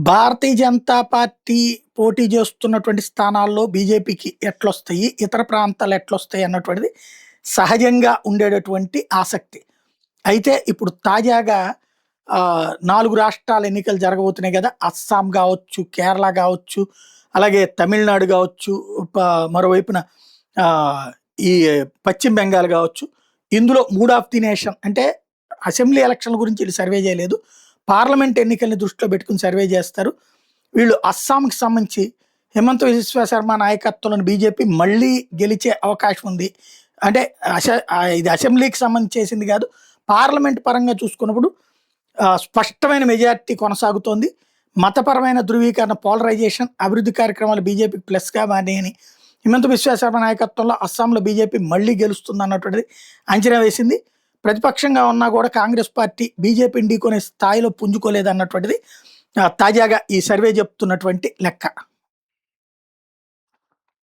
Bharatiya Janata party పోటీ చేస్తున్నటువంటి స్థానాల్లో బీజేపీకి ఎట్లొస్తాయి, ఇతర ప్రాంతాలు ఎట్లొస్తాయి అన్నటువంటిది సహజంగా ఉండేటటువంటి ఆసక్తి. అయితే ఇప్పుడు తాజాగా 4 రాష్ట్రాల ఎన్నికలు జరగబోతున్నాయి గదా! అస్సాం గావచ్చు, కేరళ గావచ్చు, అలాగే తమిళనాడు గావచ్చు, ప మరోవైపున ఆహ్, ఈ పశ్చిమ బెంగాల్ గావచ్చు. ఇందులో మూడ్ ఆఫ్ ది నేషన్ అంటే అసెంబ్లీ ఎలక్షన్‌ల గురించి ఈళ్ళు సర్వే జేయలేదు. పార్లమెంట్ ఎన్నికల్ని దృష్టిలో పెట్టుకొని సర్వే జేస్తారు. వీళ్ళు అస్సాంకి సంబంధించి హిమంత విశ్వ శర్మ నాయకత్వంలోని బీజేపీ మళ్ళీ గెలిచే అవకాశం ఉంది. అంటే ఇది అసెంబ్లీకి సంబంధించి చేసింది గాదు. పార్లమెంట్ పరంగా చూసుకున్నప్పుడు స్పష్టమైన మెజారిటీ కొనసాగుతోంది. మతపరమైన ధృవీకరణ, పోలరైజేషన్, అభివృద్ధి కార్యక్రమాలు బీజేపీకి ప్లస్‌గా మారినాయని హిమంత బిశ్వ శర్మ నాయకత్వంలో అస్సాంలో బీజేపీ మళ్ళీ గెలుస్తుందన్నటువంటిది అంచనా వేసింది. ప్రతిపక్షంగా ఉన్నా కూడా కాంగ్రెస్ పార్టీ బీజేపీని ఢీకొనే స్థాయిలో పుంజుకోలేదన్నటువంటిది తాజాగా ఈ సర్వే చెప్తున్నటువంటి లెక్క.